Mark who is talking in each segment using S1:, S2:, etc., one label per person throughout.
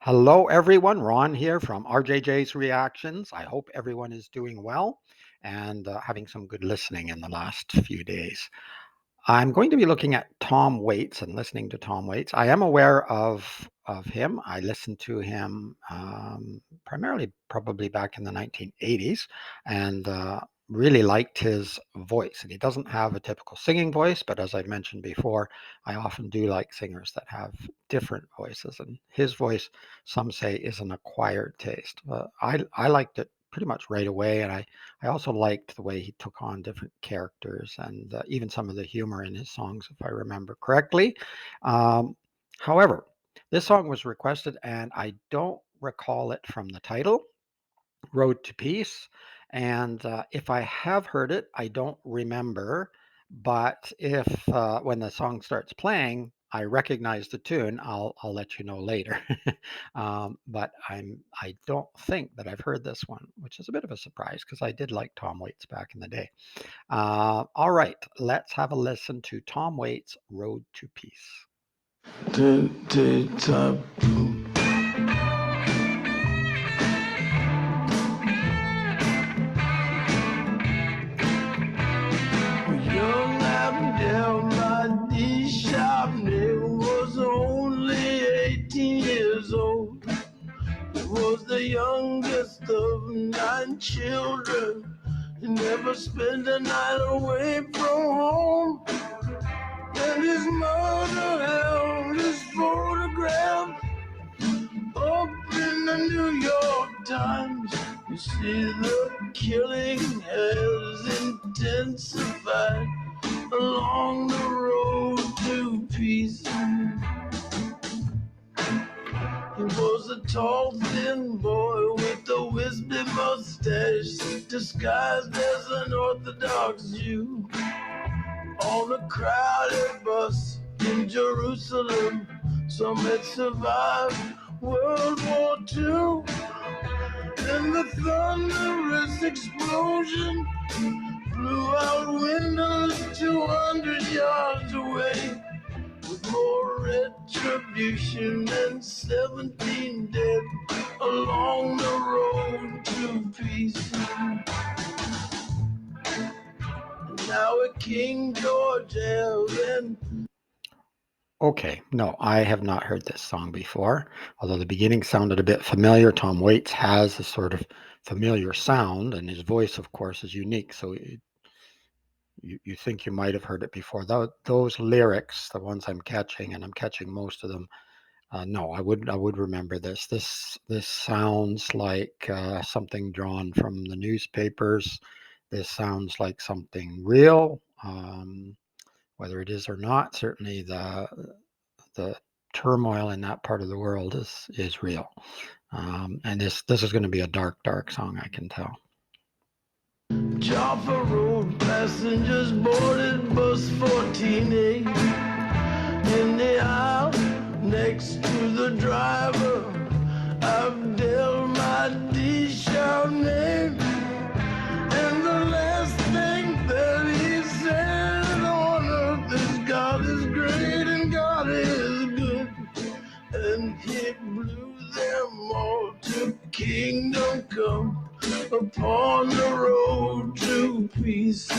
S1: Hello, everyone. Ron here from RJJ's Reactions. I hope everyone is doing well and having some good listening in the last few days. I'm going to be looking at Tom Waits and listening to Tom Waits. I am aware of him. I listened to him primarily probably back in the 1980s and really liked his voice. And he doesn't have a typical singing voice, but as I mentioned before, I often do like singers that have different voices. And his voice, some say, is an acquired taste. I liked it pretty much right away, and I also liked the way he took on different characters and even some of the humor in his songs, if I remember correctly. Um, However, this song was requested, and I don't recall it from the title, Road to Peace. And if I have heard it, I don't remember. But if when the song starts playing, I recognize the tune, I'll let you know later. But I don't think that I've heard this one, which is a bit of a surprise because I did like Tom Waits back in the day. All right, let's have a listen to Tom Waits' Road to Peace.
S2: Young L.T.L, my D-shop name was only 18 years old. He was the youngest of 9 children. He never spent a night away from home. And his mother held his photograph up in the New York Times. You see, the killing has intensified along the road to peace. He was a tall, thin boy with a wispy mustache, disguised as an Orthodox Jew. On a crowded bus in Jerusalem, some had survived World War II. And the thunderous explosion blew out windows 200 yards away, with more retribution than 17 dead along the road to peace. Now at King George and
S1: Okay, no, I have not heard this song before, although the beginning sounded a bit familiar. Tom Waits has a sort of familiar sound, and his voice, of course, is unique. So you think you might have heard it before. Those lyrics, the ones I'm catching, and I'm catching most of them. No, I would remember this. This sounds like something drawn from the newspapers. This sounds like something real. Whether it is or not, certainly the turmoil in that part of the world is real. And this is going to be a dark song, I can tell.
S2: Jaffa Road, passengers boarded bus 14A. In the aisle next to the driver, Abdel, my D-shop name. And the last thing that he said on earth is God is great and God is good. And he blew them all to kingdom come upon the road to peace.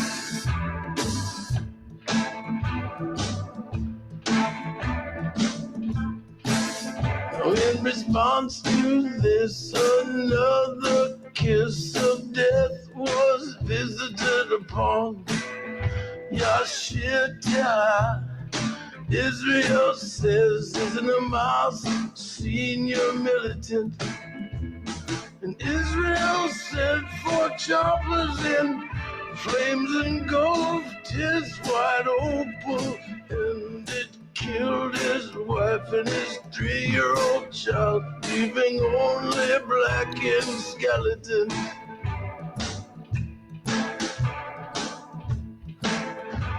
S2: In response to this, another kiss of death was visited upon Yashita. Israel says is an Hamas senior militant. And Israel sent 4 choppers in flames engulfed his white opal, and it killed his wife and his 3-year-old child, leaving only a blackened skeleton.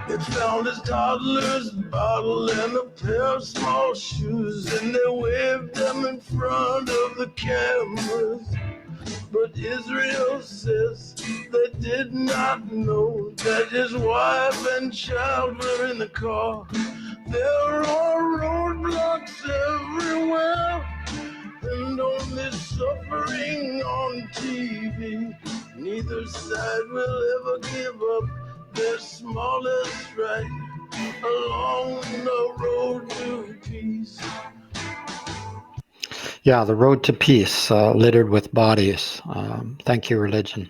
S2: It found his toddler's bottle and a pair of small shoes, and they waved them in front of the cameras. But Israel says they did not know that his wife and child were in the car. There are roadblocks everywhere, and and only suffering on TV. Neither side will ever give up their smallest right along the road to peace.
S1: Yeah, the road to peace, littered with bodies. Thank you, religion.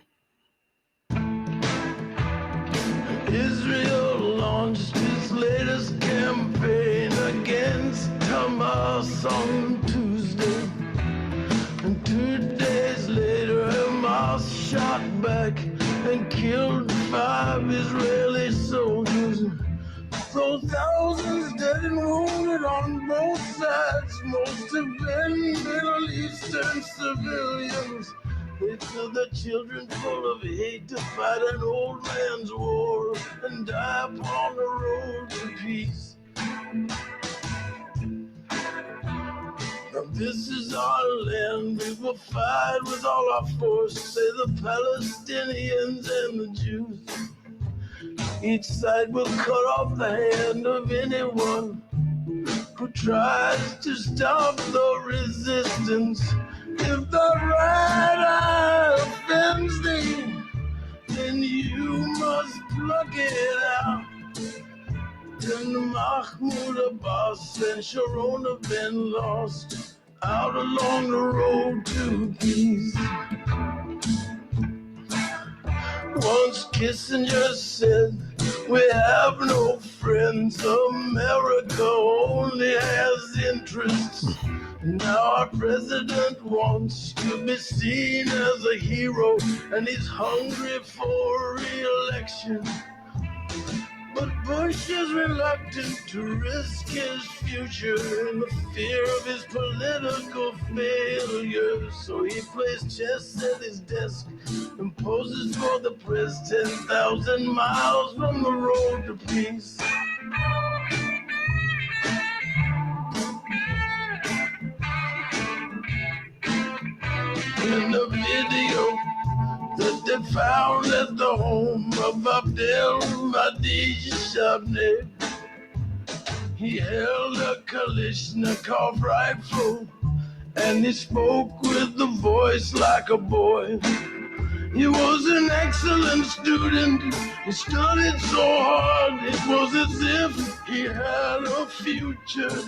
S2: Israel launched its latest campaign against Hamas on Tuesday. And 2 days later, Hamas shot back and killed 5 Israeli soldiers. So thousands dead and wounded on both sides. Most have been Middle Eastern civilians. They fill their children full of hate to fight an old man's war and die upon the road to peace. Now this is our land, we will fight with all our force, say the Palestinians and the Jews. Each side will cut off the hand of anyone who tries to stop the resistance. If the right eye offends thee, then you must pluck it out. Then Mahmoud Abbas and Sharon have been lost out along the road to peace. Once Kissinger said, we have no friends, America only has interests. Now our president wants to be seen as a hero, and he's hungry for re-election. But Bush is reluctant to risk his future in the fear of his political failure. So he plays chess at his desk and poses for the press 10,000 miles from the road to peace. In the video that they found at the home of Abdel Shabne, he held a Kalashnikov rifle and he spoke with a voice like a boy. He was an excellent student, he studied so hard, it was as if he had a future.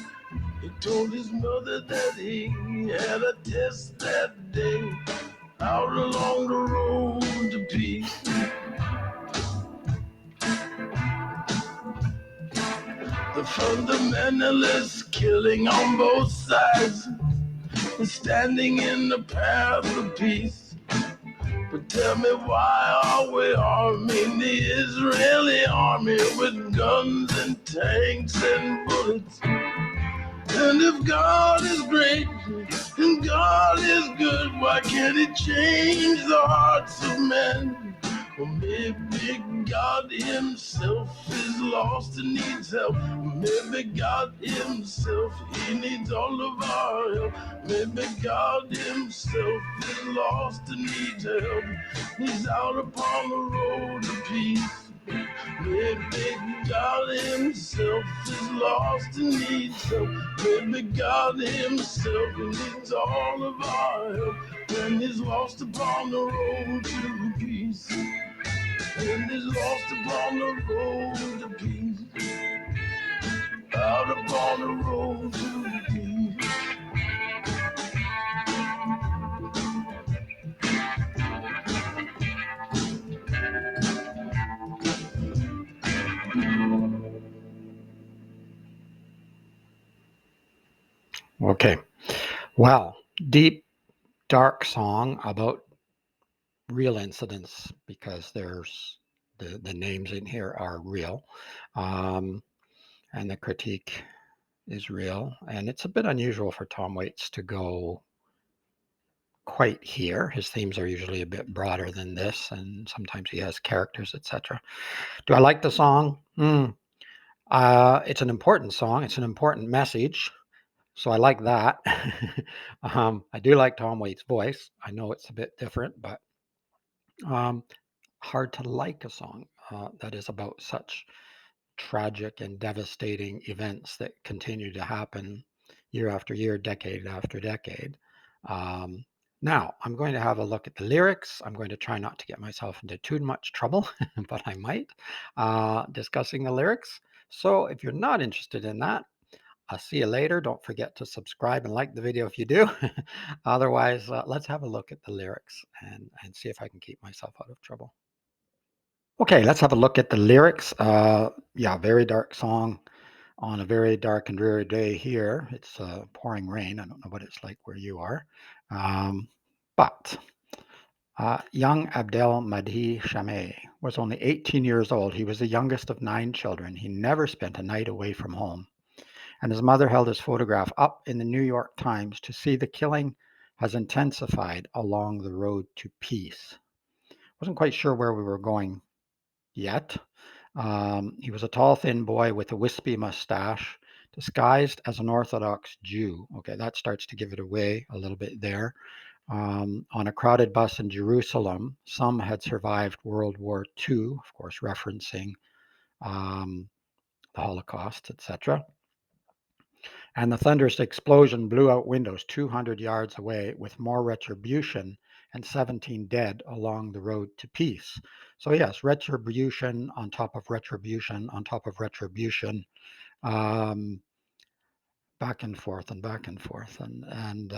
S2: He told his mother that he had a test that day out along the road to peace. The fundamentalists killing on both sides, standing in the path of peace. But tell me, why are we arming the Israeli army with guns and tanks and bullets? And if God is great and God is good, why can't he change the hearts of men? Well, maybe God himself is lost and needs help. Maybe God himself, he needs all of our help. Maybe God himself is lost and needs help. He's out upon the road to peace. Maybe God himself is lost and needs help. Maybe God himself needs all of our help. And he's lost upon the road to peace. And he's lost upon the road to peace. Out upon the road to peace.
S1: Okay. Well, deep, dark song about real incidents because there's the names in here are real. Um, and the critique is real. And it's a bit unusual for Tom Waits to go quite here. His themes are usually a bit broader than this, and sometimes he has characters, etc. Do I like the song? It's an important song. It's an important message. So I like that. I do like Tom Waits' voice. I know it's a bit different, but um, hard to like a song that is about such tragic and devastating events that continue to happen year after year, decade after decade. Um, Now, I'm going to have a look at the lyrics. I'm going to try not to get myself into too much trouble, but I might, discussing the lyrics. So if you're not interested in that, I'll see you later. Don't forget to subscribe and like the video if you do. Otherwise, let's have a look at the lyrics and see if I can keep myself out of trouble. Okay, let's have a look at the lyrics. Yeah, very dark song on a very dark and dreary day here. It's pouring rain. I don't know what it's like where you are. Um, but young Abdel Madhi Shameh was only 18 years old. He was the youngest of 9 children. He never spent a night away from home. And his mother held his photograph up in the New York Times to see the killing has intensified along the road to peace. Wasn't quite sure where we were going yet. He was a tall, thin boy with a wispy mustache, disguised as an Orthodox Jew. Okay, that starts to give it away a little bit there. On a crowded bus in Jerusalem, some had survived World War II, of course, referencing um, the Holocaust, etc. And the thunderous explosion blew out windows 200 yards away, with more retribution and 17 dead along the road to peace. So, yes, retribution on top of retribution on top of retribution, um, back and forth and back and forth. And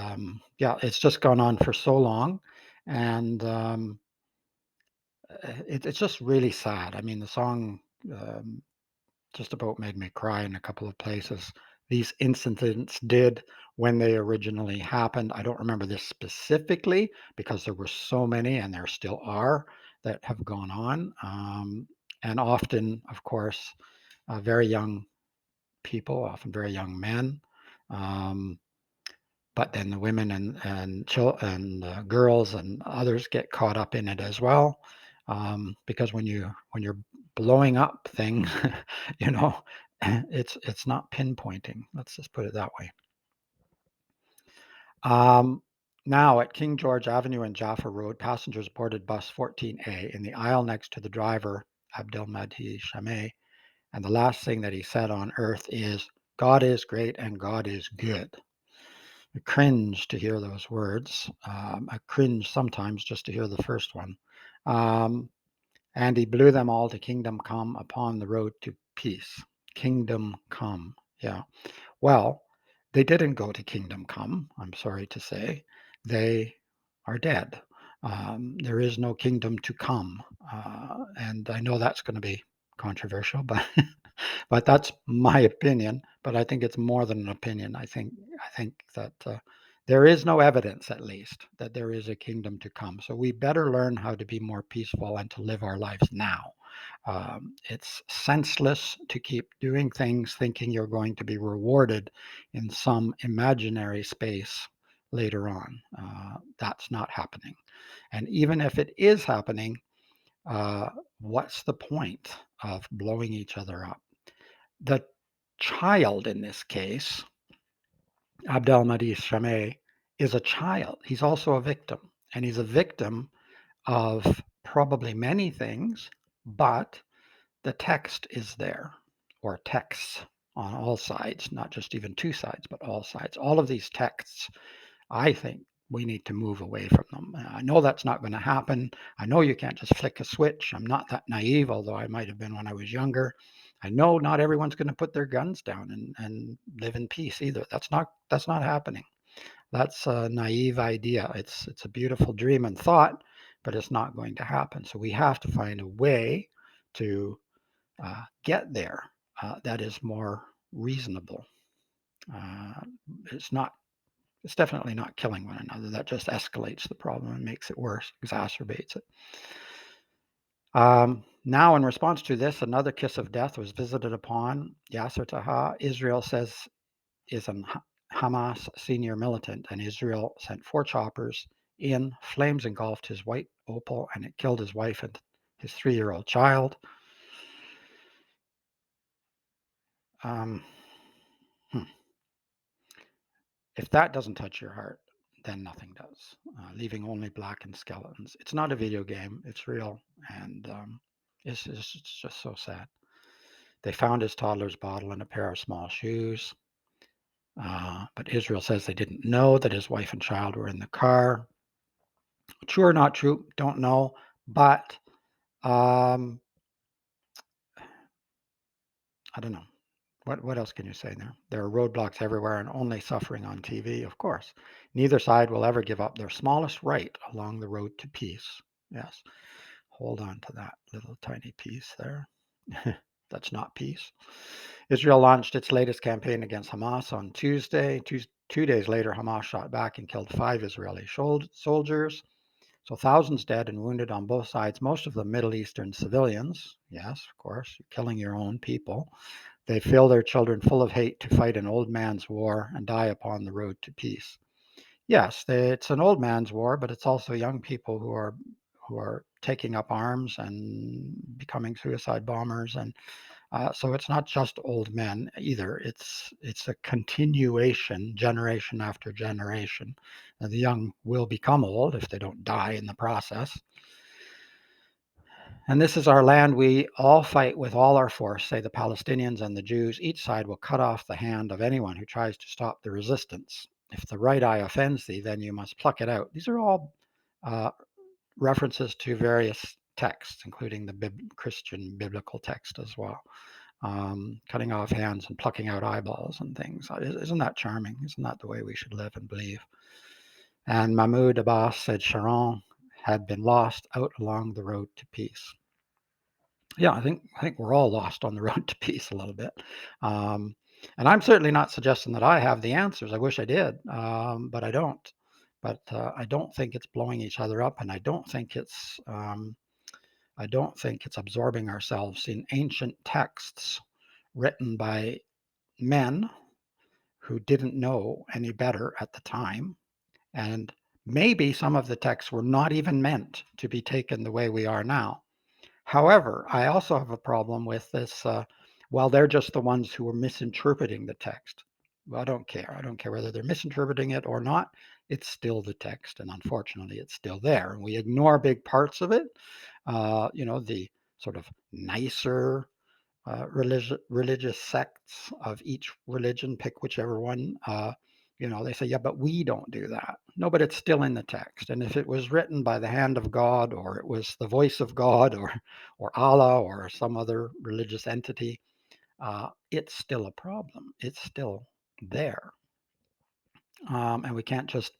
S1: yeah, it's just gone on for so long. And it's just really sad. I mean, the song um, just about made me cry in a couple of places. These incidents did when they originally happened. I don't remember this specifically because there were so many, and there still are, that have gone on. And often, of course, very young people, often very young men. Um, but then the women and girls and others get caught up in it as well, because when you're blowing up things, you know, it's not pinpointing. Let's just put it that way. Um, Now at King George Avenue and Jaffa Road, passengers boarded bus 14A in the aisle next to the driver, Abdelmadhi Shameh, and the last thing that he said on earth is, "God is great and God is good." I cringe to hear those words. I cringe sometimes just to hear the first one. Um, and he blew them all to kingdom come upon the road to peace. Kingdom come. Yeah. Well, they didn't go to kingdom come, I'm sorry to say. They are dead. There is no kingdom to come. And I know that's going to be controversial, but but that's my opinion. But I think it's more than an opinion. I think that there is no evidence, at least, that there is a kingdom to come. So we better learn how to be more peaceful and to live our lives now. It's senseless to keep doing things thinking you're going to be rewarded in some imaginary space later on. That's not happening. And even if it is happening, uh, what's the point of blowing each other up? The child in this case, Abdelmadis Shameh, is a child. He's also a victim. And he's a victim of probably many things, but the text is there, or texts on all sides, not just even two sides, but all sides. All of these texts, I think we need to move away from them. I know that's not going to happen. I know you can't just flick a switch. I'm not that naive, although I might have been when I was younger. I know not everyone's going to put their guns down and live in peace either. That's not happening. That's a naive idea. It's a beautiful dream and thought, but it's not going to happen. So we have to find a way to get there that is more reasonable. Uh, it's not it's definitely not killing one another. That just escalates the problem and makes it worse, exacerbates it. Now, in response to this, another kiss of death was visited upon Yasser Taha. Israel says is an Hamas senior militant, and Israel sent 4 choppers in. Flames engulfed his white Opel, and it killed his wife and his 3-year-old child. Um, hmm. If that doesn't touch your heart, then nothing does. Leaving only blackened skeletons. It's not a video game. It's real, and it's just so sad. They found his toddler's bottle and a pair of small shoes. But Israel says they didn't know that his wife and child were in the car. True or not true, don't know. But um, I don't know. What else can you say there? There are roadblocks everywhere and only suffering on TV, of course. Neither side will ever give up their smallest right along the road to peace. Yes, hold on to that little tiny piece there. That's not peace. Israel launched its latest campaign against Hamas on Tuesday. 2 days later, Hamas shot back and killed 5 Israeli soldiers. So thousands dead and wounded on both sides, most of them Middle Eastern civilians. Yes, of course, you're killing your own people. They fill their children full of hate to fight an old man's war and die upon the road to peace. Yes, it's an old man's war, but it's also young people who are taking up arms and becoming suicide bombers, and so it's not just old men either. It's a continuation, generation after generation. The young will become old if they don't die in the process. And this is our land. We all fight with all our force, say the Palestinians and the Jews. Each side will cut off the hand of anyone who tries to stop the resistance. If the right eye offends thee, then you must pluck it out. These are all uh, references to various texts, including the Christian biblical text as well. Cutting off hands and plucking out eyeballs and things. Isn't that charming? Isn't that the way we should live and believe? And Mahmoud Abbas said Sharon had been lost out along the road to peace. Yeah, I think we're all lost on the road to peace a little bit. Um, and I'm certainly not suggesting that I have the answers. I wish I did, but I don't. But I don't think it's blowing each other up, and I don't think it's absorbing ourselves in ancient texts written by men who didn't know any better at the time, and maybe some of the texts were not even meant to be taken the way we are now. However, I also have a problem with this. Well, they're just the ones who are misinterpreting the text. Well, I don't care. I don't care whether they're misinterpreting it or not. It's still the text, and unfortunately, it's still there. And we ignore big parts of it. The sort of nicer religious sects of each religion, pick whichever one. They say, yeah, but we don't do that. No, but it's still in the text. And if it was written by the hand of God, or it was the voice of God, or Allah, or some other religious entity, it's still a problem. It's still there, and we can't just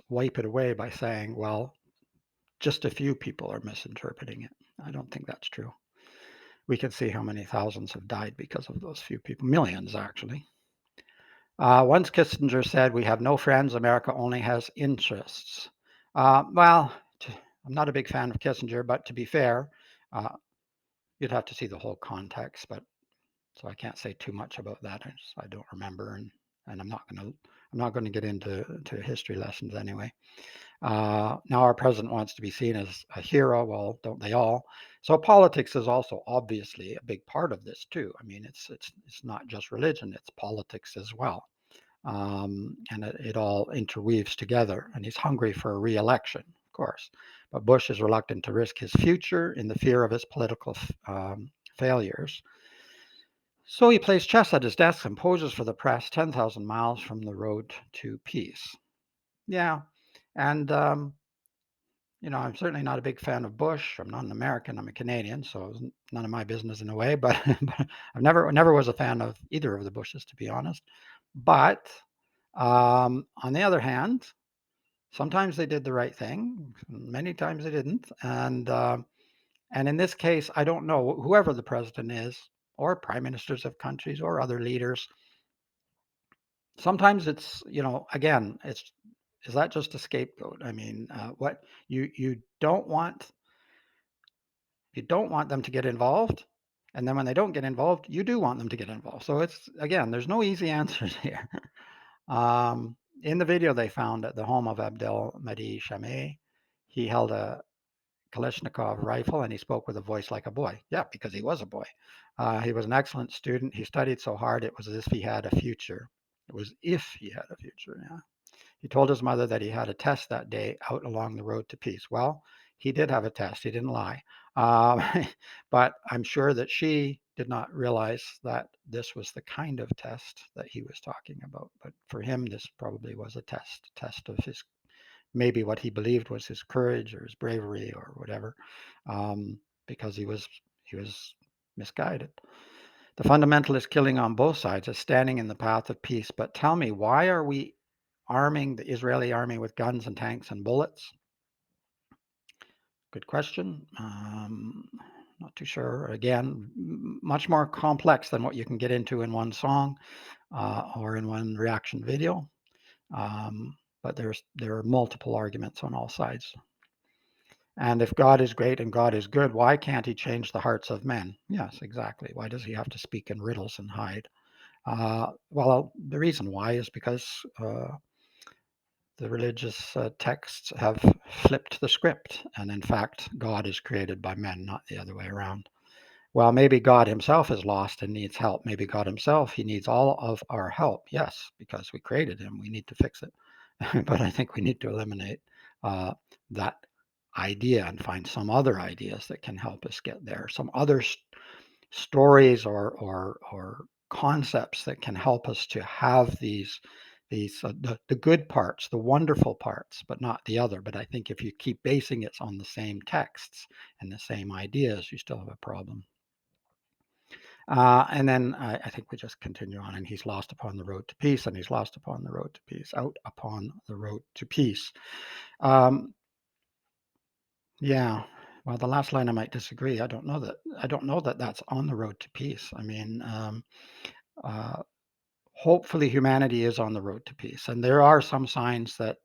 S1: wipe it away by saying, well, just a few people are misinterpreting it. I don't think that's true. We can see how many thousands have died because of those few people, millions actually. Once Kissinger said, "We have no friends, America only has interests." Well, I'm not a big fan of Kissinger, but to be fair, uh, you'd have to see the whole context, but so I can't say too much about that. I don't remember, and I'm not going to get into history lessons anyway. Now our president wants to be seen as a hero. Well, don't they all? So politics is also obviously a big part of this too. I mean, it's not just religion; it's politics as well, and it all interweaves together. And he's hungry for a re-election, of course, but Bush is reluctant to risk his future in the fear of his political failures. So he plays chess at his desk and poses for the press 10,000 miles from the road to peace. Yeah, and I'm certainly not a big fan of Bush. I'm not an American. I'm a Canadian, so it's none of my business in a way. But, but I never was a fan of either of the Bushes, to be honest. But on the other hand, sometimes they did the right thing. Many times they didn't. And in this case, I don't know whoever the president is, or prime ministers of countries, or other leaders. Sometimes it's again, it's is that just a scapegoat? I mean, what you don't want them to get involved, and then when they don't get involved, you do want them to get involved. So it's again, there's no easy answers here. In the video they found at the home of Abdel Mahdi Shameh, he held a Kalashnikov rifle and he spoke with a voice like a boy. Yeah, because he was a boy. He was an excellent student. He studied so hard it was as if he had a future. It was if he had a future. Yeah. He told his mother that he had a test that day out along the road to peace. Well, he did have a test. He didn't lie. Um, but I'm sure that she did not realize that this was the kind of test that he was talking about. But for him, this probably was a test of his, maybe what he believed was his courage or his bravery or whatever, because he was misguided. The fundamentalist killing on both sides is standing in the path of peace. But tell me, why are we arming the Israeli army with guns and tanks and bullets? Good question. Not too sure. Again, much more complex than what you can get into in one song or in one reaction video. But there are multiple arguments on all sides. And if God is great and God is good, why can't he change the hearts of men? Yes, exactly. Why does he have to speak in riddles and hide? Well, the reason why is because the religious texts have flipped the script. And in fact, God is created by men, not the other way around. Well, maybe God himself is lost and needs help. Maybe God himself, he needs all of our help. Yes, because we created him. We need to fix it. But I think we need to eliminate uh, that idea and find some other ideas that can help us get there. Some other stories or concepts that can help us to have the good parts, the wonderful parts, but not the other. But I think if you keep basing it on the same texts and the same ideas, you still have a problem. And then I think we just continue on, and he's lost upon the road to peace, and he's lost upon the road to peace, out upon the road to peace. Um, yeah. Well, the last line I might disagree. I don't know that. I don't know that that's on the road to peace. I mean, uh, hopefully humanity is on the road to peace, and there are some signs that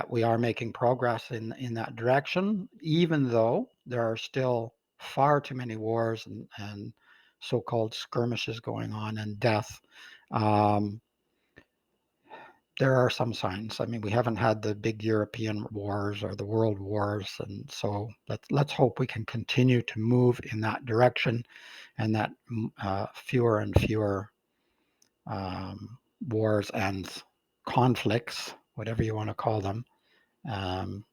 S1: we are making progress in that direction, even though there are still far too many wars and so-called skirmishes going on and death. Um, there are some signs. I mean, we haven't had the big European wars or the world wars, and so let's hope we can continue to move in that direction, and that fewer and fewer wars and conflicts, whatever you want to call them, um,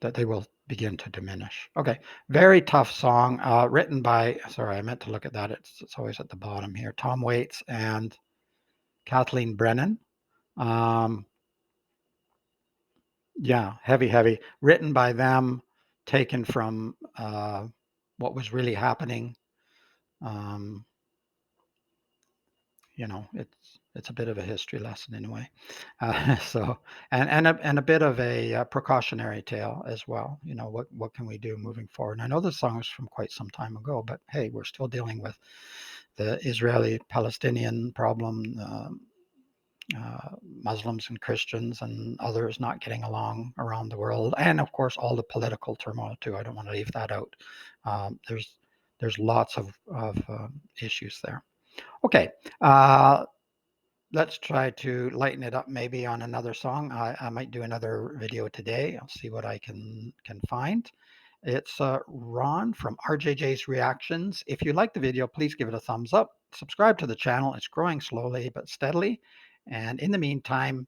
S1: that they will begin to diminish. Okay, very tough song, written by, sorry, I meant to look at that. It's always at the bottom here. Tom Waits and Kathleen Brennan. Um, yeah, heavy, heavy. Written by them, taken from what was really happening. Um, it's a bit of a history lesson in a way. So and a bit of a precautionary tale as well. What can we do moving forward? And I know the song is from quite some time ago, but hey, we're still dealing with the Israeli-Palestinian problem, Muslims and Christians and others not getting along around the world, and of course all the political turmoil too. I don't want to leave that out. There's lots of issues there. Okay, uh, let's try to lighten it up maybe on another song. I might do another video today. I'll see what I can find. It's Ron from RJJ's Reactions. If you like the video, please give it a thumbs up. Subscribe to the channel. It's growing slowly but steadily. And in the meantime,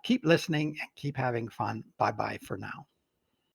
S1: keep listening and keep having fun. Bye-bye for now.